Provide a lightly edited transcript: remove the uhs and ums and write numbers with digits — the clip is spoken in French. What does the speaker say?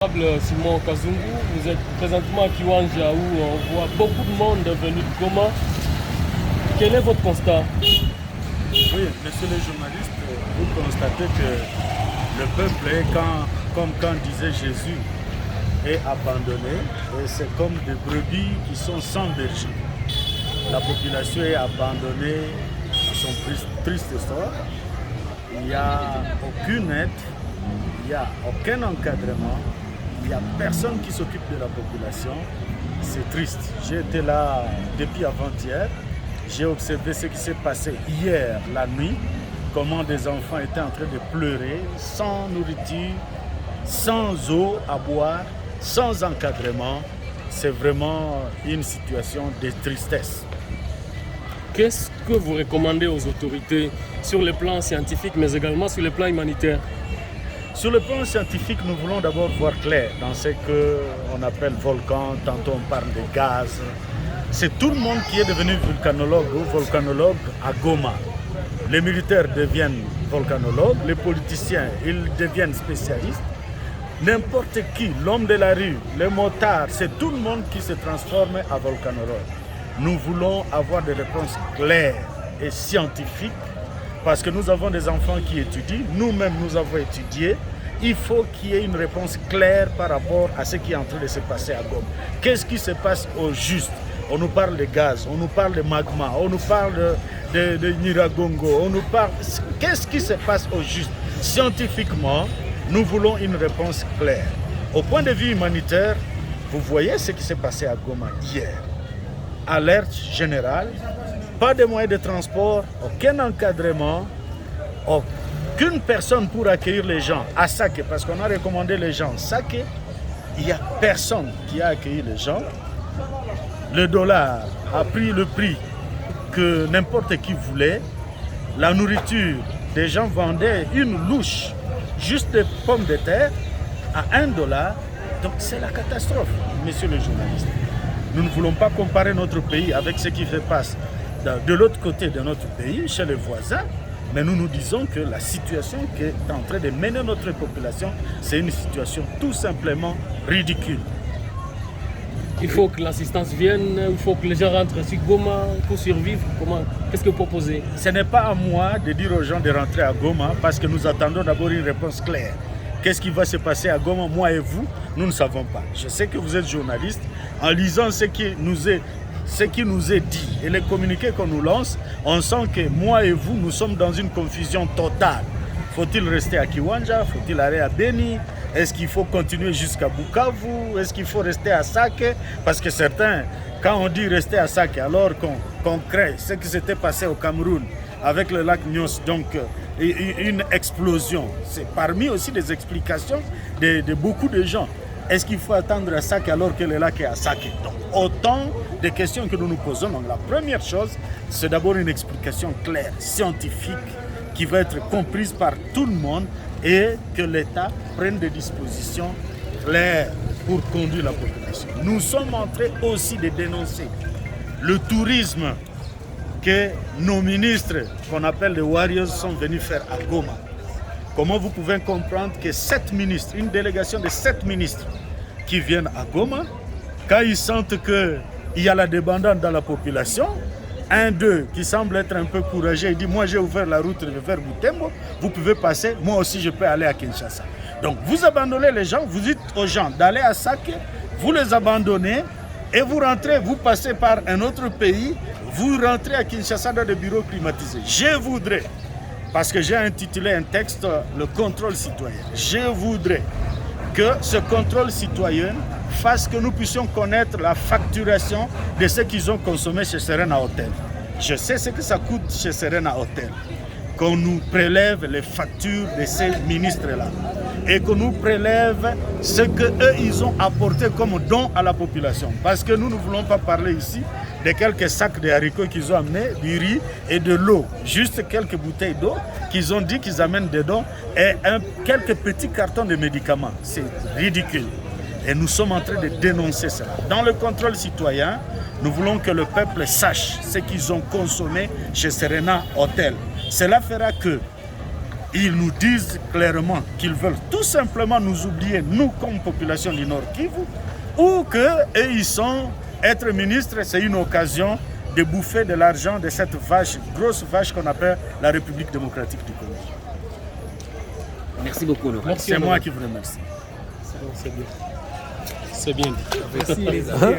Simon Kazungu, vous êtes présentement à Kiwanja où on voit beaucoup de monde venu de Goma. Quel est votre constat? Oui, monsieur le journaliste, vous constatez que le peuple est, comme quand disait Jésus, est abandonné et c'est comme des brebis qui sont sans berger. La population est abandonnée à son triste sort. Il n'y a aucune aide, il n'y a aucun encadrement. Il n'y a personne qui s'occupe de la population. C'est triste. J'ai été là depuis avant-hier. J'ai observé ce qui s'est passé hier, la nuit. Comment des enfants étaient en train de pleurer, sans nourriture, sans eau à boire, sans encadrement. C'est vraiment une situation de tristesse. Qu'est-ce que vous recommandez aux autorités sur le plan scientifique, mais également sur le plan humanitaire? Sur le plan scientifique, nous voulons d'abord voir clair dans ce qu'on appelle volcan, tantôt on parle de gaz. C'est tout le monde qui est devenu volcanologue ou volcanologue à Goma. Les militaires deviennent volcanologues, les politiciens, ils deviennent spécialistes. N'importe qui, l'homme de la rue, les motards, c'est tout le monde qui se transforme en volcanologue. Nous voulons avoir des réponses claires et scientifiques. Parce que nous avons des enfants qui étudient, nous-mêmes nous avons étudié. Il faut qu'il y ait une réponse claire par rapport à ce qui est en train de se passer à Goma. Qu'est-ce qui se passe au juste? On nous parle de gaz, on nous parle de magma, on nous parle de Nyiragongo, on nous parle... Qu'est-ce qui se passe au juste? Scientifiquement, nous voulons une réponse claire. Au point de vue humanitaire, vous voyez ce qui s'est passé à Goma hier. Alerte générale. Pas de moyens de transport, aucun encadrement, aucune personne pour accueillir les gens à Sake, parce qu'on a recommandé les gens à Sake. Il n'y a personne qui a accueilli les gens. Le dollar a pris le prix que n'importe qui voulait. La nourriture, des gens vendaient une louche, juste des pommes de terre, à $1. Donc c'est la catastrophe, monsieur le journaliste. Nous ne voulons pas comparer notre pays avec ce qui se passe de l'autre côté de notre pays, chez les voisins, mais nous nous disons que la situation qui est en train de mener notre population, c'est une situation tout simplement ridicule. Il faut que l'assistance vienne, il faut que les gens rentrent sur Goma pour survivre. Qu'est-ce que vous proposez? Ce n'est pas à moi de dire aux gens de rentrer à Goma parce que nous attendons d'abord une réponse claire. Qu'est-ce qui va se passer à Goma, moi et vous, nous ne savons pas. Je sais que vous êtes journaliste. En lisant ce qui nous est dit et les communiqués qu'on nous lance, on sent que moi et vous, nous sommes dans une confusion totale. Faut-il rester à Kiwanja? Faut-il aller à Beni? Est-ce qu'il faut continuer jusqu'à Bukavu? Est-ce qu'il faut rester à Sake? Parce que certains, quand on dit rester à Sake, alors qu'on crée ce qui s'était passé au Cameroun avec le lac Nyos, donc une explosion. C'est parmi aussi des explications de beaucoup de gens. Est-ce qu'il faut attendre à Sake alors que le lac est à Sake? Donc, autant de questions que nous nous posons. Donc, la première chose, c'est d'abord une explication claire, scientifique, qui va être comprise par tout le monde et que l'État prenne des dispositions claires pour conduire la population. Nous sommes en train aussi de dénoncer le tourisme que nos ministres, qu'on appelle les Warriors, sont venus faire à Goma. Comment vous pouvez comprendre que 7 ministres, une délégation de 7 ministres qui viennent à Goma, quand ils sentent qu'il y a la débandade dans la population, un d'eux qui semble être un peu courageux, il dit « Moi j'ai ouvert la route vers Butembo, vous pouvez passer, moi aussi je peux aller à Kinshasa. » Donc vous abandonnez les gens, vous dites aux gens d'aller à Sake, vous les abandonnez et vous rentrez, vous passez par un autre pays, vous rentrez à Kinshasa dans des bureaux climatisés. Je voudrais, parce que j'ai intitulé un texte « Le contrôle citoyen ». Je voudrais que ce contrôle citoyen fasse que nous puissions connaître la facturation de ce qu'ils ont consommé chez Serena Hotel. Je sais ce que ça coûte chez Serena Hotel. Qu'on nous prélève les factures de ces ministres-là et qu'on nous prélève ce qu'eux, ils ont apporté comme don à la population. Parce que nous ne voulons pas parler ici de quelques sacs de haricots qu'ils ont amenés, du riz et de l'eau. Juste quelques bouteilles d'eau qu'ils ont dit qu'ils amènent dedans et quelques petits cartons de médicaments. C'est ridicule. Et nous sommes en train de dénoncer cela. Dans le contrôle citoyen, nous voulons que le peuple sache ce qu'ils ont consommé chez Serena Hotel. Cela fera que Ils nous disent clairement qu'ils veulent tout simplement nous oublier, nous comme population du Nord Kivu, ou qu'eux ils sont, être ministre, c'est une occasion de bouffer de l'argent de cette vache, grosse vache qu'on appelle la République démocratique du Congo. Merci beaucoup, Honorable. C'est moi qui vous remercie. C'est bien. C'est bien dit. Merci les amis.